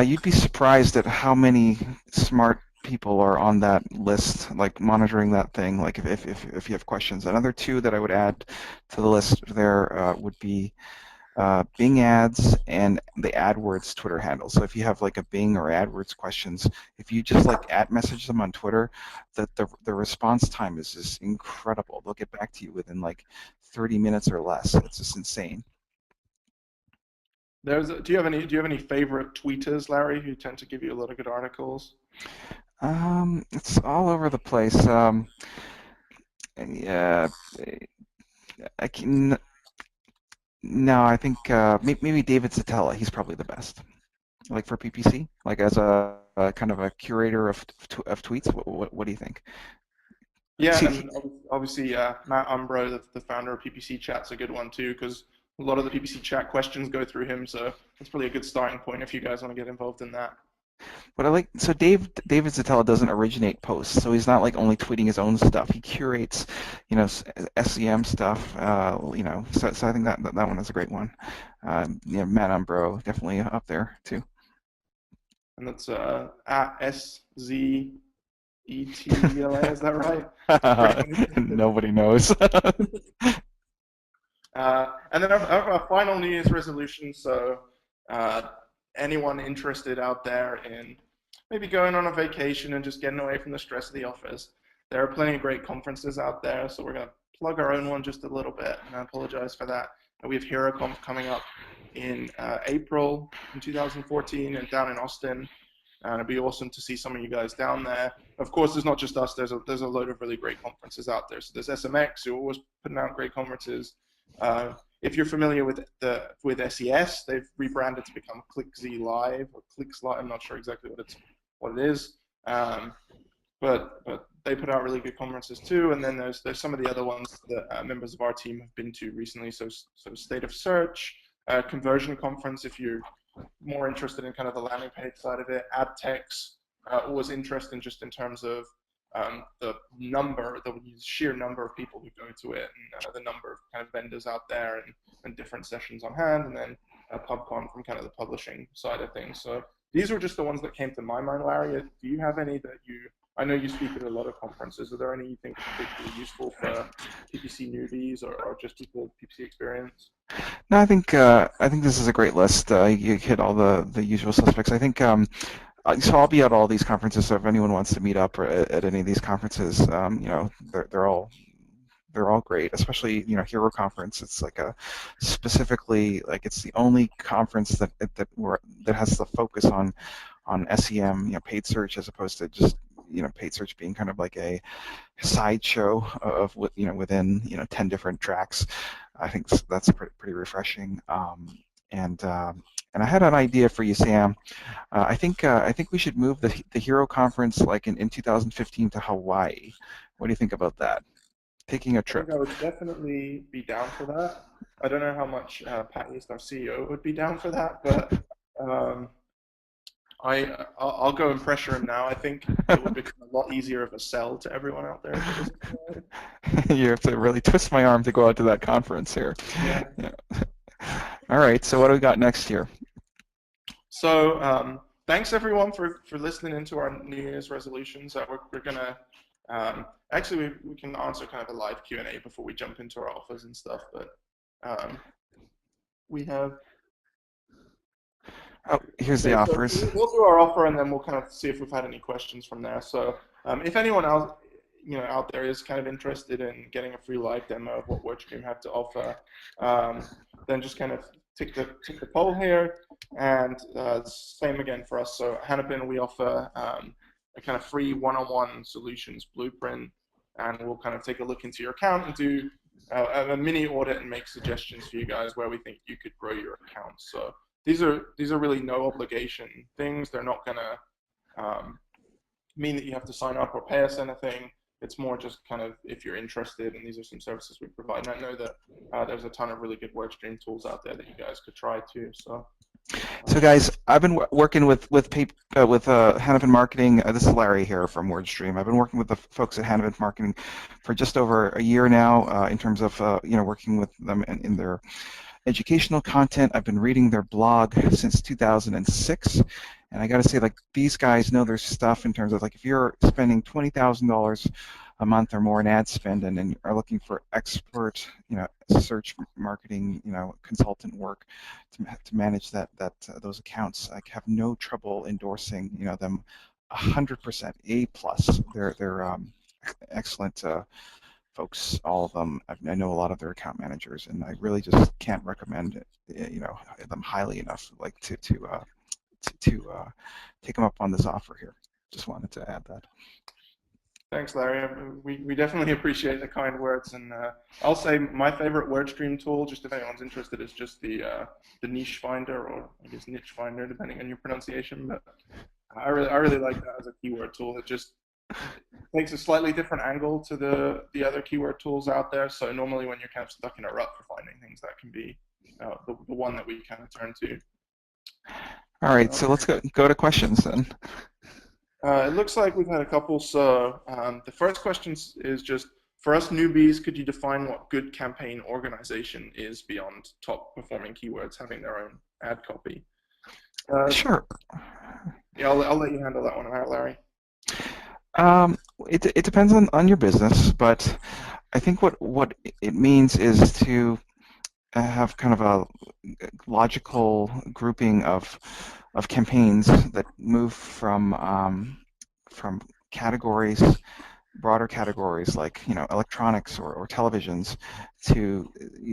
You'd be surprised at how many smart people are on that list, like monitoring that thing. Like if you have questions. Another two that I would add to the list there would be Bing ads and the AdWords Twitter handle. So if you have like a Bing or AdWords questions, if you just like message them on Twitter, the response time is just incredible. They'll get back to you within like 30 minutes or less. It's just insane. Do you have any favorite tweeters, Larry, who tend to give you a lot of good articles? It's all over the place. Yeah, I can. No, I think maybe David Satella. He's probably the best. Like for PPC, like as a kind of a curator of tweets. What do you think? Yeah, and obviously Matt Umbro, the founder of PPC Chat's a good one too, because a lot of the PPC Chat questions go through him, so that's probably a good starting point if you guys want to get involved in that. But I like so David Zatella doesn't originate posts, so he's not like only tweeting his own stuff. He curates, SEM stuff. So I think that one is a great one. Matt Umbro definitely up there too. And that's at SZETVLA, is that right? Nobody knows. And then our final New Year's resolution. So anyone interested out there in maybe going on a vacation and just getting away from the stress of the office, there are plenty of great conferences out there. So we're going to plug our own one just a little bit, and I apologize for that. We have HeroConf coming up in April in 2014 and down in Austin. And it'd be awesome to see some of you guys down there. Of course, there's not just us. There's a load of really great conferences out there. So there's SMX, who are always putting out great conferences. If you're familiar with SES, they've rebranded to become ClickZ Live or Clicks Live. I'm not sure exactly what it is, but they put out really good conferences too. And then there's some of the other ones that members of our team have been to recently. So State of Search, Conversion Conference, if you're more interested in kind of the landing page side of it. AdTech's always interesting just in terms of the sheer number of people who go to it, and the number of kind of vendors out there, and different sessions on hand, and then PubCon from kind of the publishing side of things. So these were just the ones that came to my mind, Larry. Do you have any that I know you speak at a lot of conferences. Are there any you think are particularly useful for PPC newbies or just people with PPC experience? No, I think this is a great list. You hit all the usual suspects. I think so. I'll be at all these conferences. So if anyone wants to meet up at any of these conferences, they're all great. Especially Hero Conference. It's like specifically like it's the only conference that has the focus on SEM, paid search, as opposed to just paid search being kind of like a sideshow of within 10 different tracks. I think that's pretty refreshing. And I had an idea for you, Sam. I think we should move the Hero Conference like in 2015 to Hawaii. What do you think about that? Taking a trip. I think I would definitely be down for that. I don't know how much Pat East, our CEO, would be down for that, but I'll go and pressure him now. I think it would become a lot easier of a sell to everyone out there. You have to really twist my arm to go out to that conference here. Yeah. All right. So what do we got next here? So thanks everyone for listening into our New Year's resolutions. We're gonna actually we can answer kind of a live Q&A before we jump into our offers and stuff. But we have. Oh, here's the offers. So we'll do our offer, and then we'll kind of see if we've had any questions from there. So if anyone else, out there is kind of interested in getting a free live demo of what Wordstream have to offer, then just kind of tick the poll here, and same again for us. So at Hennepin, we offer a kind of free one-on-one solutions blueprint, and we'll kind of take a look into your account and do a mini audit and make suggestions for you guys where we think you could grow your account. So these are really no obligation things. They're not gonna mean that you have to sign up or pay us anything. It's more just kind of if you're interested, and these are some services we provide. And I know that there's a ton of really good Wordstream tools out there that you guys could try too. So So guys, I've been working with Hannafin Marketing. This is Larry here from Wordstream. I've been working with the folks at Hannafin Marketing for just over a year now, in terms of working with them in their educational content. I've been reading their blog since 2006, and I got to say, like, these guys know their stuff in terms of, like, if you're spending $20,000 a month or more in ad spend and are looking for expert, search marketing, consultant work to manage those accounts, I have no trouble endorsing, them 100% A plus. They're excellent folks, all of them. I know a lot of their account managers, and I really just can't recommend it, them highly enough, like to take them up on this offer here. Just wanted to add that. Thanks, Larry. We definitely appreciate the kind words, and I'll say my favorite WordStream tool, just if anyone's interested, is just the niche finder, or I guess niche finder, depending on your pronunciation. But I really like that as a keyword tool. It just takes a slightly different angle to the other keyword tools out there. So normally when you're kind of stuck in a rut for finding things, that can be the one that we kind of turn to. All right, so let's go to questions then. It looks like we've had a couple. So the first question is just, for us newbies, could you define what good campaign organization is beyond top performing keywords having their own ad copy? Sure. Yeah, I'll let you handle that one out, Larry. It depends on your business, but I think what it means is to have kind of a logical grouping of campaigns that move from categories, broader categories like electronics or televisions, to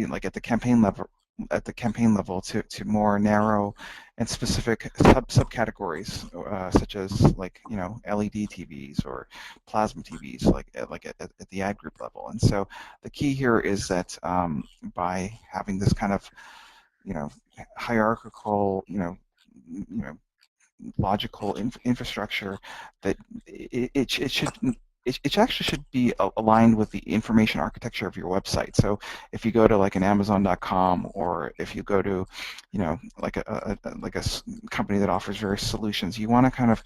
like at the campaign level to more narrow and specific subcategories, such as like LED TVs or plasma TVs, like at the ad group level. And so the key here is that, by having this kind of hierarchical, logical infrastructure, that it actually should be aligned with the information architecture of your website. So if you go to like an Amazon.com, or if you go to, like a company that offers various solutions, you want to kind of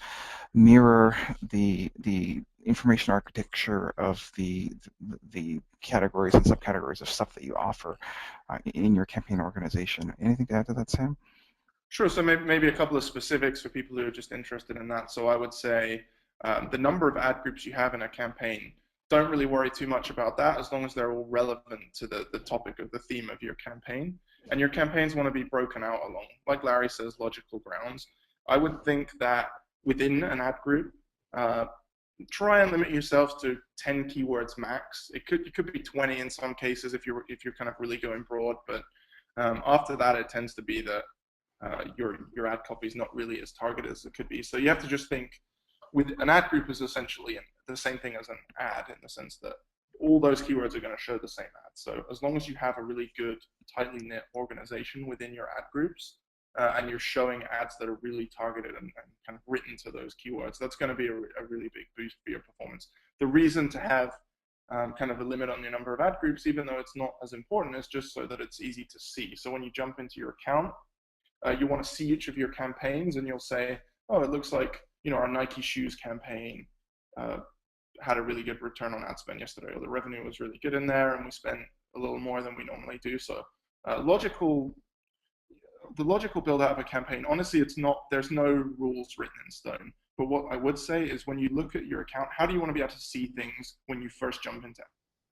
mirror the information architecture of the categories and subcategories of stuff that you offer in your campaign organization. Anything to add to that, Sam? Sure. So maybe a couple of specifics for people who are just interested in that. So I would say the number of ad groups you have in a campaign, don't really worry too much about that, as long as they're all relevant to the topic of the theme of your campaign. And your campaigns want to be broken out along, like Larry says, logical grounds. I would think that within an ad group, try and limit yourselves to 10 keywords max. It could be 20 in some cases if you're kind of really going broad, but after that, it tends to be that your ad copy is not really as targeted as it could be. So you have to just think, with an ad group is essentially the same thing as an ad, in the sense that all those keywords are going to show the same ad. So as long as you have a really good, tightly knit organization within your ad groups, and you're showing ads that are really targeted and kind of written to those keywords, that's going to be a really big boost for your performance. The reason to have kind of a limit on the number of ad groups, even though it's not as important, is just so that it's easy to see. So when you jump into your account, you want to see each of your campaigns, and you'll say, oh, it looks like our Nike shoes campaign had a really good return on ad spend yesterday, or the revenue was really good in there, and we spent a little more than we normally do. So the logical build out of a campaign, honestly, there's no rules written in stone. But what I would say is, when you look at your account, how do you want to be able to see things when you first jump into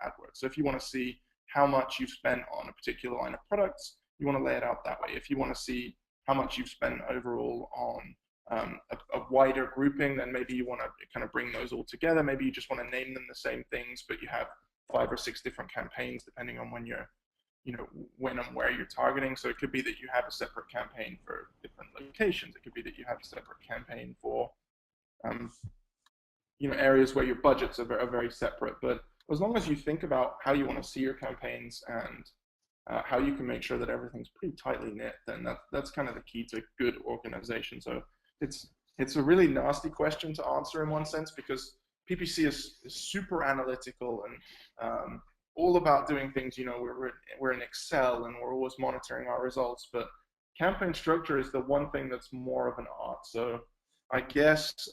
AdWords? So if you want to see how much you've spent on a particular line of products, you want to lay it out that way. If you want to see how much you've spent overall on a wider grouping, then maybe you want to kind of bring those all together. Maybe you just want to name them the same things, but you have 5 or 6 different campaigns depending on when when and where you're targeting. So it could be that you have a separate campaign for different locations. It could be that you have a separate campaign for areas where your budgets are very separate. But as long as you think about how you want to see your campaigns, and how you can make sure that everything's pretty tightly knit, then that's kind of the key to good organization. So it's a really nasty question to answer in one sense, because PPC is super analytical and all about doing things. We're in Excel and we're always monitoring our results, but campaign structure is the one thing that's more of an art. So I guess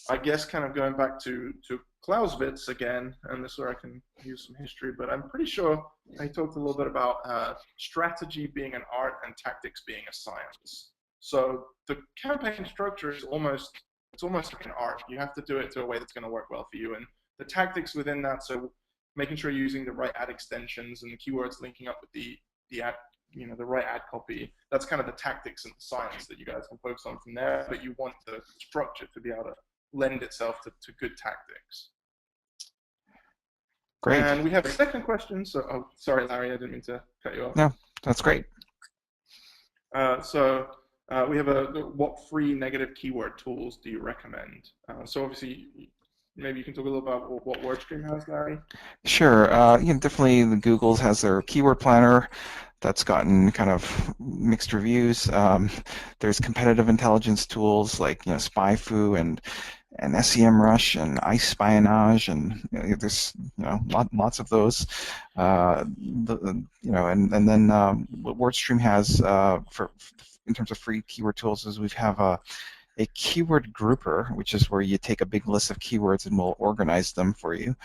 I guess kind of going back to Clausewitz again, and this is where I can use some history, but I'm pretty sure he talked a little bit about strategy being an art and tactics being a science. So the campaign structure is almost like an art. You have to do it to a way that's going to work well for you, and the tactics within that. So making sure you're using the right ad extensions and the keywords linking up with the ad, the right ad copy. That's kind of the tactics and the science that you guys can focus on from there. But you want the structure to be able to lend itself to good tactics. Great. And we have a second question. So, oh, sorry, Larry, I didn't mean to cut you off. No, that's great. We have what free negative keyword tools do you recommend? So obviously, maybe you can talk a little about what Wordstream has, Larry. Sure. Definitely the Google's has their keyword planner that's gotten kind of mixed reviews. There's competitive intelligence tools like SpyFu and SEMrush and iSpionage, and there's lots of those. And then what Wordstream has for in terms of free keyword tools is we have a keyword grouper, which is where you take a big list of keywords and we'll organize them for you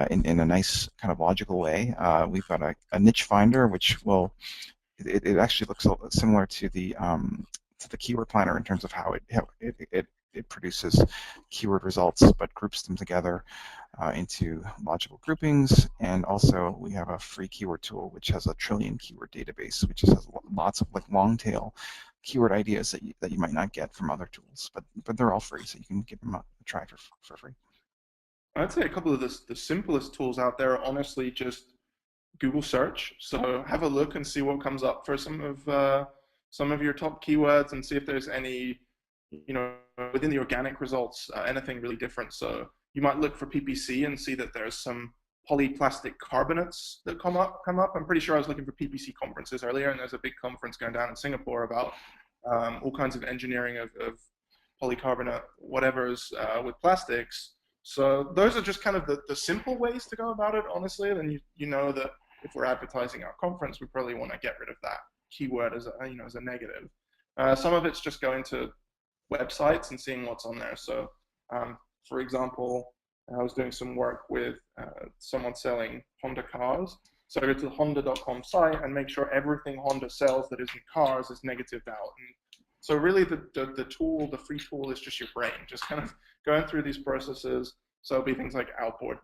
in a nice kind of logical way. We've got a niche finder, which will it actually looks similar to the keyword planner in terms of how it produces keyword results, but groups them together into logical groupings. And also we have a free keyword tool which has a trillion keyword database, which just has lots of long tail keyword ideas that you might not get from other tools, but they're all free, so you can give them a try for free. I'd say a couple of the simplest tools out there are honestly just Google search. So have a look and see what comes up for some of your top keywords, and see if there's any, within the organic results, anything really different. So you might look for PPC and see that there's some polyplastic carbonates that come up. I'm pretty sure I was looking for PPC conferences earlier, and there's a big conference going down in Singapore about all kinds of engineering of polycarbonate whatever's with plastics. So those are just kind of the simple ways to go about it, honestly. And you know that if we're advertising our conference, we probably want to get rid of that keyword as a negative. Some of it's just going to websites and seeing what's on there. So, for example, I was doing some work with someone selling Honda cars. So I go to the honda.com site and make sure everything Honda sells that isn't cars is negatived out. And so really the tool, the free tool, is just your brain, just kind of going through these processes. So it'll be things like outboard,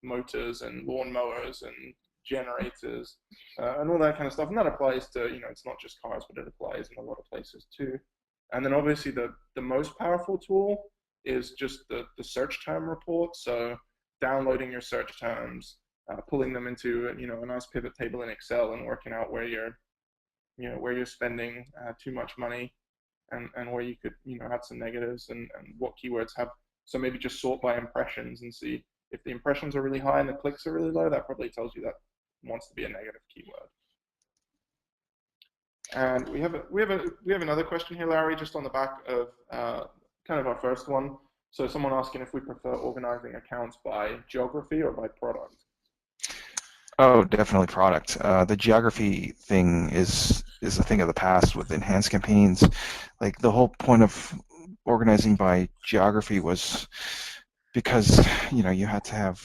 motors and lawn mowers and generators and all that kind of stuff. And that applies to, it's not just cars, but it applies in a lot of places too. And then obviously the most powerful tool is just the search term report. So downloading your search terms, pulling them into a nice pivot table in Excel, and working out where you're spending too much money, and where you could add some negatives, and what keywords have. So maybe just sort by impressions and see if the impressions are really high and the clicks are really low. That probably tells you that wants to be a negative keyword. And we have another question here, Larry, just on the back of kind of our first one. So someone asking if we prefer organizing accounts by geography or by product. Oh, definitely product. The geography thing is a thing of the past with enhanced campaigns. Like the whole point of organizing by geography was because you had to have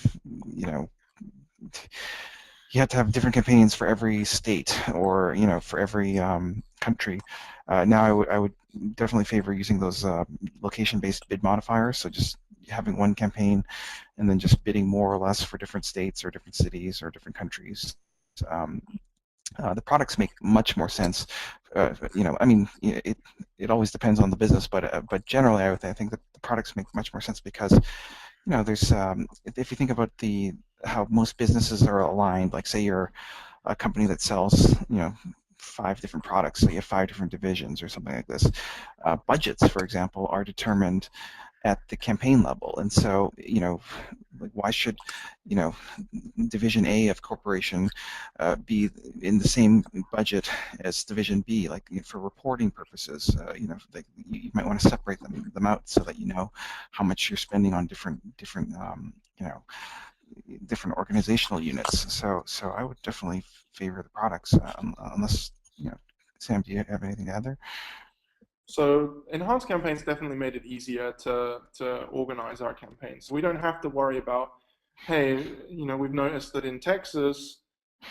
different campaigns for every state, or for every country. Now I would definitely favor using those location-based bid modifiers. So just having one campaign and then just bidding more or less for different states or different cities or different countries. The products make much more sense. It always depends on the business, but generally I think that the products make much more sense because there's if you think about how most businesses are aligned, like say you're a company that sells 5 different products, so you have 5 different divisions or something like this. Budgets, for example, are determined at the campaign level, and so why should Division A of corporation be in the same budget as Division B, like for reporting purposes? You might want to separate them out so that you know how much you're spending on different organizational units. So I would definitely favor the products, unless Sam, do you have anything to add there? So enhanced campaigns definitely made it easier to organize our campaigns. So we don't have to worry about, hey, we've noticed that in Texas,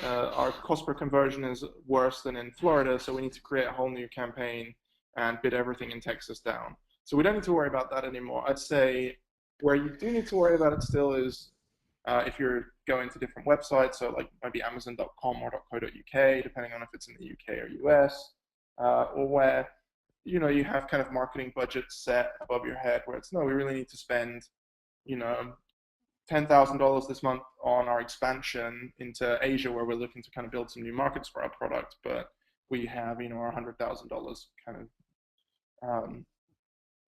our cost per conversion is worse than in Florida, so we need to create a whole new campaign and bid everything in Texas down. So we don't need to worry about that anymore. I'd say where you do need to worry about it still is if you're going to different websites, so like maybe Amazon.com or .co.uk, depending on if it's in the UK or US, or where you have kind of marketing budgets set above your head where it's no, we really need to spend, you know, $10,000 this month on our expansion into Asia where we're looking to kind of build some new markets for our product, but we have, our $100,000 kind of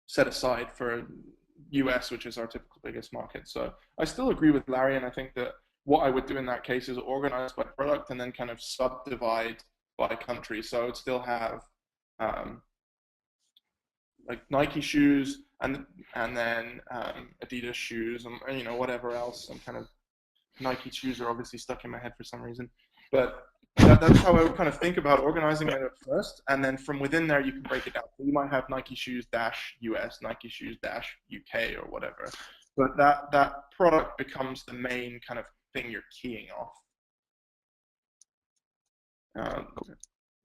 set aside for US, which is our typical biggest market. So I still agree with Larry, and I think that what I would do in that case is organize by product and then kind of subdivide by country. So I would still have like Nike shoes and then Adidas shoes and whatever else. And kind of Nike shoes are obviously stuck in my head for some reason, but that's how I would kind of think about organizing it at first, and then from within there you can break it down. So you might have Nike shoes dash US, Nike shoes dash UK, or whatever, but that product becomes the main kind of thing you're keying off.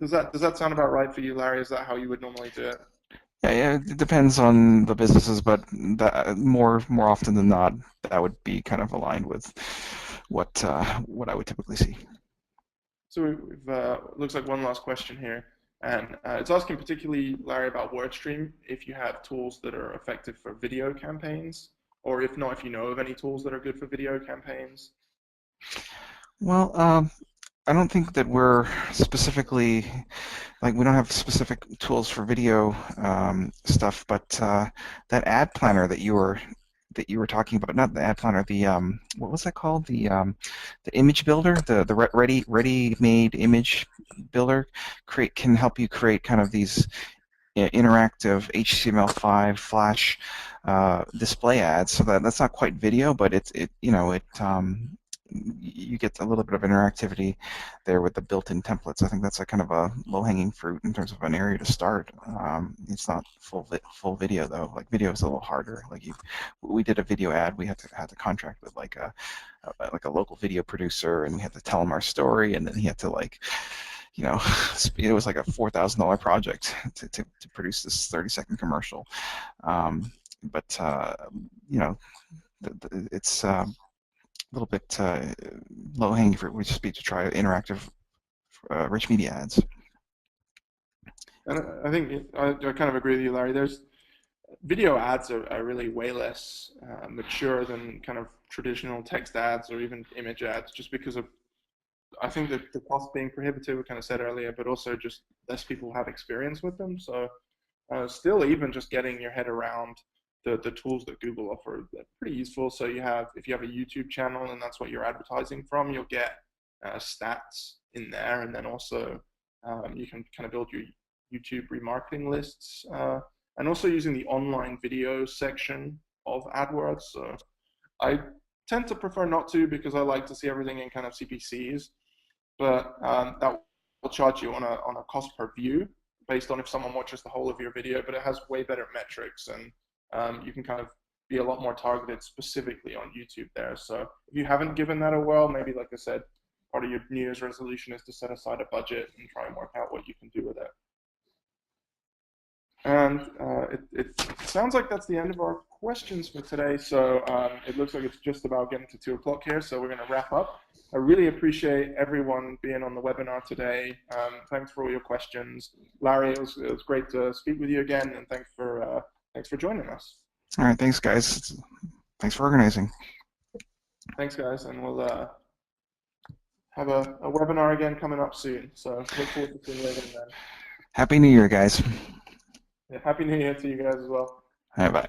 Does that sound about right for you, Larry? Is that how you would normally do it? Yeah, it depends on the businesses, but more often than not, that would be kind of aligned with what I would typically see. So we've looks like one last question here, and it's asking particularly, Larry, about Wordstream, if you have tools that are effective for video campaigns, or if not, if you know of any tools that are good for video campaigns. Well, I don't think that we're specifically, like, we don't have specific tools for video stuff, but that ad planner that you were talking about, not the ad planner, the what was that called? The image builder, the ready-made image builder, can help you create kind of these interactive HTML5 Flash display ads. So that's not quite video, but you get a little bit of interactivity there with the built-in templates. I think that's a kind of a low-hanging fruit in terms of an area to start. It's not full video though. Like video is a little harder. Like we did a video ad. We had to contract with like a local video producer, and we had to tell him our story, and then he had to it was like a $4,000 project to produce this 30-second commercial. But it's a little bit low-hanging fruit would just be to try interactive rich media ads. And I think I kind of agree with you, Larry. There's video ads are really way less mature than kind of traditional text ads or even image ads, just because of, I think that the cost being prohibitive, we kind of said earlier, but also just less people have experience with them. So still, even just getting your head around the tools that Google offer, they're pretty useful. So if you have a YouTube channel and that's what you're advertising from, you'll get stats in there, and then also you can kind of build your YouTube remarketing lists, and also using the online video section of AdWords. So I tend to prefer not to, because I like to see everything in kind of CPCs, but that will charge you on a cost per view based on if someone watches the whole of your video, but it has way better metrics, and you can kind of be a lot more targeted specifically on YouTube there. So if you haven't given that a whirl, maybe, like I said, part of your New Year's resolution is to set aside a budget and try and work out what you can do with it. And it sounds like that's the end of our questions for today. So it looks like it's just about getting to 2 o'clock here. So we're going to wrap up. I really appreciate everyone being on the webinar today. Thanks for all your questions. Larry, it was great to speak with you again, and thanks for joining us. All right, thanks, guys. Thanks for organizing. Thanks, guys, and we'll have a webinar again coming up soon. So look forward to seeing you again then. Happy New Year, guys. Yeah, Happy New Year to you guys as well. All right, bye.